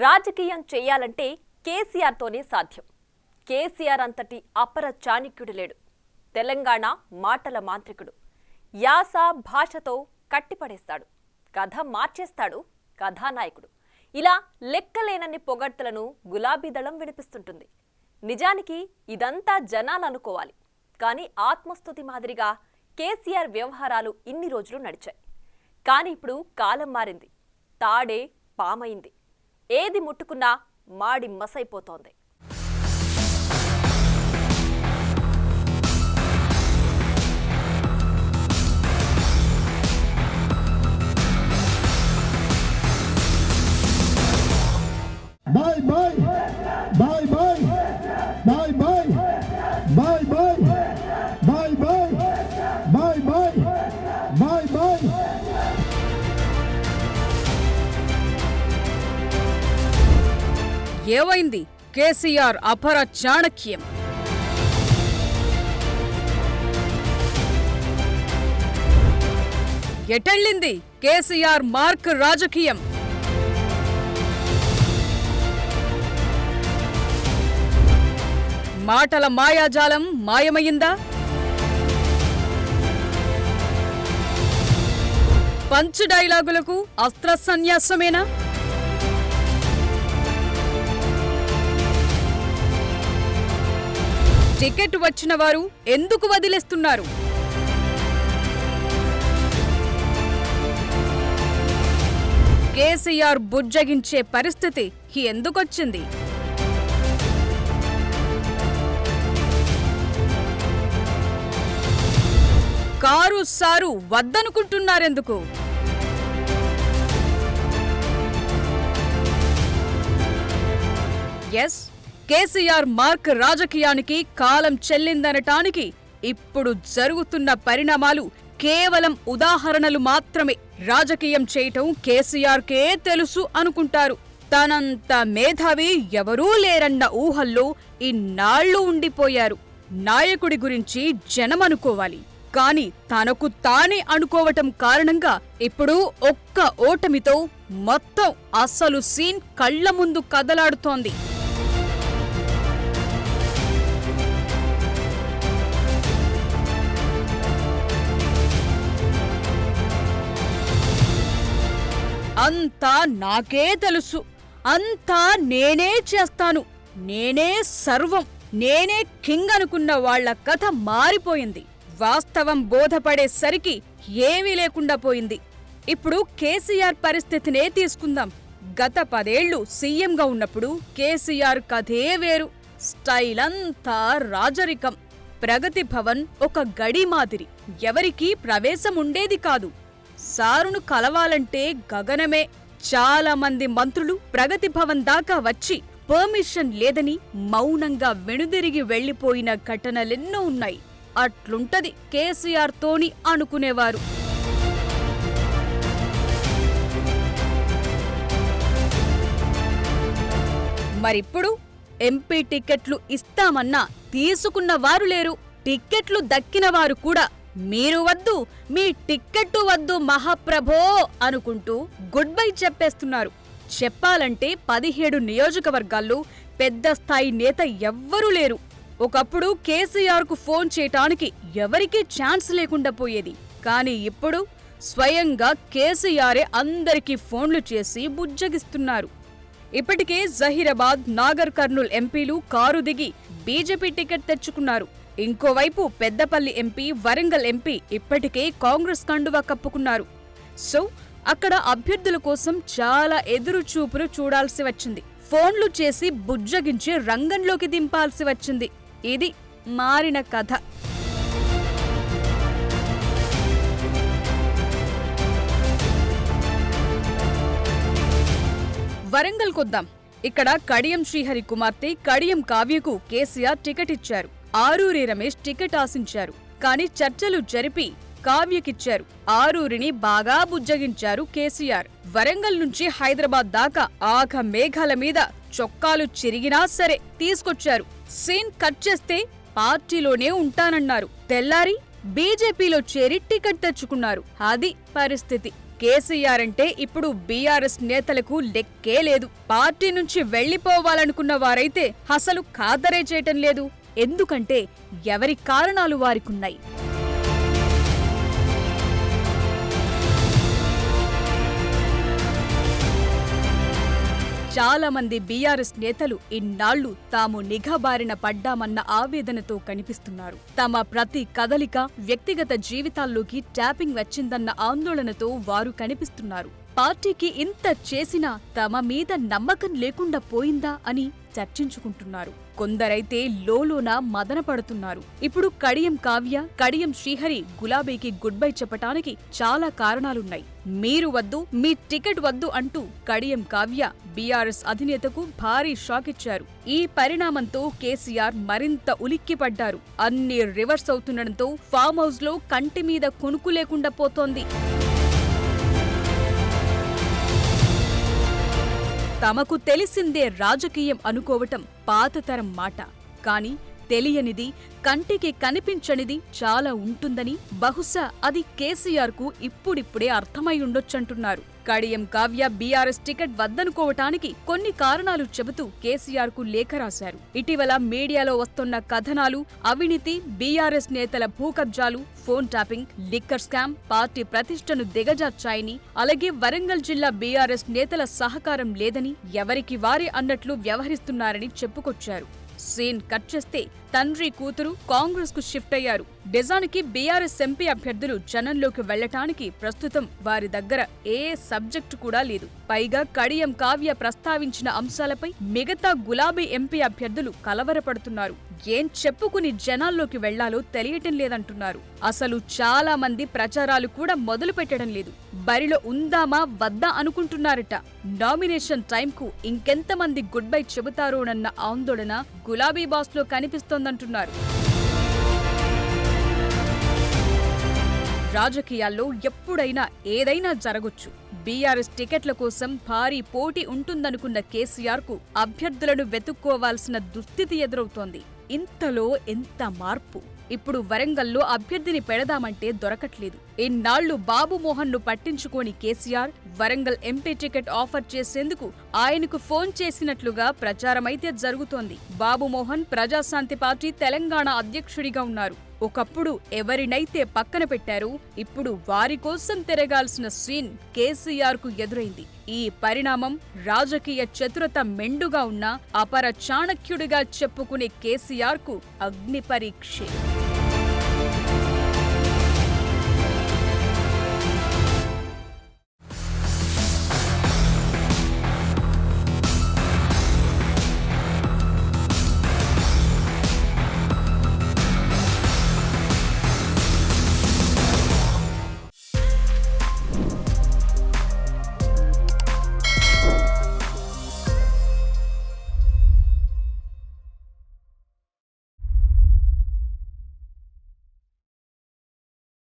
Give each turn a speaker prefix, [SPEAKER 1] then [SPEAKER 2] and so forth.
[SPEAKER 1] రాజకీయం చేయాలంటే కేసీఆర్తోనే సాధ్యం. కేసీఆర్ అంతటి అపర చాణక్యుడు లేడు. తెలంగాణ మాటల మాంత్రికుడు. యాస భాషతో కట్టిపడేస్తాడు, కథ మార్చేస్తాడు, కథానాయకుడు. ఇలా లెక్కలేనన్ని పొగడ్తలను గులాబీ దళం వినిపిస్తుంటుంది. నిజానికి ఇదంతా జనాలనుకోవాలి. కానీ ఆత్మస్తుతి మాదిరిగా కేసీఆర్ వ్యవహారాలు ఇన్ని రోజులు నడిచాయి. కానీ ఇప్పుడు కాలం మారింది. తాడే పామైంది. ఏది ముట్టుకున్నా మాడి మసైపోతోంది.
[SPEAKER 2] Bye bye, bye bye, bye bye, bye bye, bye bye, bye bye, bye bye.
[SPEAKER 3] ఏవైంది KCR అపర చాణక్యం? ఎటెళ్ళింది కేసీఆర్ మార్క్ రాజకీయం? మాటల మాయాజాలం మాయమయ్యిందా? పంచ్ డైలాగులకు అస్త్ర సన్యాసమేనా? టికెట్ వచ్చిన వారు ఎందుకు వదిలేస్తున్నారు? కేసీఆర్ బుజ్జగించే పరిస్థితి ఎందుకొచ్చింది? కారు సారు వద్దనుకుంటున్నారెందుకు? ఎస్, కేసీఆర్ మార్క్ రాజకీయానికి కాలం చెల్లిందనటానికి ఇప్పుడు జరుగుతున్న పరిణామాలు కేవలం ఉదాహరణలు మాత్రమే. రాజకీయం చేయటం కేసీఆర్కే తెలుసు అనుకుంటారు. తనంత మేధావి ఎవరూ లేరన్న ఊహల్లో ఇన్నాళ్లు ఉండిపోయారు. నాయకుడి గురించి జనమనుకోవాలి, కాని తనకు తానే అనుకోవటం కారణంగా ఇప్పుడు ఒక్క ఓటమితో మొత్తం అసలు సీన్ కళ్ల ముందు కదలాడుతోంది. అంతా నాకే తెలుసు, అంతా నేనే చేస్తాను, నేనే సర్వం, నేనే కింగ్ అనుకున్న వాళ్ల కథ మారిపోయింది. వాస్తవం బోధపడేసరికి ఏమీ లేకుండా పోయింది. ఇప్పుడు కేసీఆర్ పరిస్థితినే తీసుకుందాం. గత 10 ఏళ్లు సీఎంగా ఉన్నప్పుడు కేసీఆర్ కథే వేరు. స్టైల్ అంతా రాజరికం. ప్రగతి భవన్ ఒక గడి మాదిరి. ఎవరికీ ప్రవేశం ఉండేది కాదు. సారును కలవాలంటే గగనమే. చాలా మంది మంత్రులు ప్రగతి భవన్ దాకా వచ్చి పర్మిషన్ లేదని మౌనంగా వెనుదిరిగి వెళ్లిపోయిన ఘటనలెన్నో ఉన్నాయి. అట్లుంటది కేసీఆర్ తోని అనుకునేవారు. మరిప్పుడు ఎంపీ టిక్కెట్లు ఇస్తామన్నా తీసుకున్న వారు లేరు. టిక్కెట్లు దక్కినవారు కూడా మీరు వద్దు, మీ టిక్కెట్టు వద్దు మహాప్రభో అనుకుంటూ గుడ్ బై చెప్పేస్తున్నారు. చెప్పాలంటే 17 నియోజకవర్గాల్లో పెద్ద స్థాయి నేత ఎవ్వరూ లేరు. ఒకప్పుడు కేసీఆర్కు ఫోన్ చేయటానికి ఎవరికీ ఛాన్స్ లేకుండా పోయేది. కానీ ఇప్పుడు స్వయంగా కేసీఆరే అందరికీ ఫోన్లు చేసి బుజ్జగిస్తున్నారు. ఇప్పటికే జహీరాబాద్, నాగర్ కర్నూల్ ఎంపీలు కారు దిగి బీజేపీ టికెట్ తెచ్చుకున్నారు. ఇంకోవైపు పెద్దపల్లి ఎంపీ, వరంగల్ ఎంపీ ఇప్పటికే కాంగ్రెస్ కండువా కప్పుకున్నారు. సో అక్కడ అభ్యర్థుల కోసం చాలా ఎదురుచూపులు చూడాల్సి వచ్చింది. ఫోన్లు చేసి బుజ్జగించి రంగంలోకి దింపాల్సి వచ్చింది. ఇది మారిన కథ. వరంగల్ కొద్దాం. ఇక్కడ కడియం శ్రీహరి కుమార్తె కడియం కావ్యకు కేసీఆర్ టికెట్ ఇచ్చారు. ఆరూరి రమేష్ టికెట్ ఆశించారు. కాని చర్చలు జరిపి కావ్యకిచ్చారు. ఆరూరిని బాగా బుజ్జగించారు కేసీఆర్. వరంగల్ నుంచి హైదరాబాద్ దాకా ఆఘ మేఘాల మీద చొక్కాలు చిరిగినా సరే తీసుకొచ్చారు. సీన్ కట్ చేస్తే పార్టీలోనే ఉంటానన్నారు. తెల్లారి బీజేపీలో చేరి టికెట్ తెచ్చుకున్నారు. అది పరిస్థితి. కేసీఆర్ అంటే ఇప్పుడు బీఆర్ఎస్ నేతలకు లెక్కే లేదు. పార్టీ నుంచి వెళ్లిపోవాలనుకున్న వారైతే అసలు ఖాతరే చేయటం లేదు. ఎందుకంటే ఎవరి కారణాలు వారికున్నాయి. చాలా మంది బీఆర్ఎస్ నేతలు ఇన్నాళ్లు తాము నిఘా బారిన పడ్డామన్న ఆవేదనతో కనిపిస్తున్నారు. తమ ప్రతి కదలిక వ్యక్తిగత జీవితాల్లోకి ట్యాపింగ్ వచ్చిందన్న ఆందోళనతో వారు కనిపిస్తున్నారు. పార్టీకి ఇంత చేసినా తమ మీద నమ్మకం లేకుండా పోయిందా అని చర్చించుకుంటున్నారు. కొందరైతే లోలోన మదనపడుతున్నారు. ఇప్పుడు కడియం కావ్య, కడియం శ్రీహరి గులాబీకి గుడ్ బై చెప్పటానికి చాలా కారణాలున్నాయి. మీరు వద్దు, మీ టికెట్ వద్దు అంటూ కడియం కావ్య బీఆర్ఎస్ అధినేతకు భారీ షాక్ ఇచ్చారు. ఈ పరిణామంతో కేసీఆర్ మరింత ఉలిక్కిపడ్డారు. అన్ని రివర్స్ అవుతుండటంతో ఫామ్ హౌస్ లో కంటి మీద కొనుక్కు లేకుండా పోతోంది. తమకు తెలిసిందే రాజకీయం అనుకోవటం పాతతరం మాట. కాని తెలియనిది, కంటికి కనిపించనిది చాలా ఉంటుందని బహుశా అది కేసీఆర్కు ఇప్పుడిప్పుడే అర్థమై ఉండొచ్చంటున్నారు. కడియం కావ్య బీఆర్ఎస్ టికెట్ వద్దనుకోవటానికి కొన్ని కారణాలు చెబుతూ కేసీఆర్కు లేఖ రాశారు. ఇటీవల మీడియాలో వస్తున్న కథనాలు, అవినీతి, బీఆర్ఎస్ నేతల భూకబ్జాలు, phone tapping, liquor scam party ప్రతిష్టను దిగజార్చాయని, అలాగే వరంగల్ జిల్లా బీఆర్ఎస్ నేతల సహకారం లేదని, ఎవరికి వారే అన్నట్లు వ్యవహరిస్తున్నారని చెప్పుకొచ్చారు. సీన్ కట్ చేస్తే తండ్రి కూతురు కాంగ్రెస్ కు షిఫ్ట్ అయ్యారు. నిజానికి బీఆర్ఎస్ ఎంపీ అభ్యర్థులు జనంలోకి వెళ్లటానికి ప్రస్తుతం వారి దగ్గర ఏ సబ్జెక్టు కూడా లేదు. పైగా కడియం కావ్య ప్రస్తావించిన అంశాలపై మిగతా గులాబీ ఎంపీ అభ్యర్థులు కలవరపడుతున్నారు. ఏం చెప్పుకుని జనాల్లోకి వెళ్లాలో తెలియటం లేదంటున్నారు. అసలు చాలా మంది ప్రచారాలు కూడా మొదలు పెట్టడం లేదు. బరిలో ఉందామా వద్దా అనుకుంటున్నారట. నామినేషన్ టైంకు ఇంకెంతమంది గుడ్ బై చెబుతారోనన్న ఆందోళన గులాబీ బాస్ లో కనిపిస్తోందంటున్నారు. రాజకీయాల్లో ఎప్పుడైనా ఏదైనా జరగొచ్చు. బీఆర్ఎస్ టికెట్ల కోసం భారీ పోటీ ఉంటుందనుకున్న కేసీఆర్ కు అభ్యర్థులను వెతుక్కోవాల్సిన దుస్థితి ఎదురవుతోంది. ఇంతలో ఎంత మార్పు! ఇప్పుడు వరంగల్లో అభ్యర్థిని పెడదామంటే దొరకట్లేదు. ఇన్నాళ్లు బాబుమోహన్ ను పట్టించుకోని KCR Warangal MP ticket offer చేసేందుకు ఆయనకు ఫోన్ చేసినట్లుగా ప్రచారమైతే జరుగుతోంది. బాబుమోహన్ ప్రజాశాంతి పార్టీ తెలంగాణ అధ్యక్షుడిగా ఉన్నారు. ఒకప్పుడు ఎవరినైతే పక్కన పెట్టారో ఇప్పుడు వారి కోసం తిరగాల్సిన సీన్ కేసీఆర్ కు ఎదురైంది. ఈ పరిణామం రాజకీయ చతురత మెండుగా ఉన్న అపర చాణక్యుడిగా చెప్పుకునే కేసీఆర్ కు అగ్ని పరీక్షే.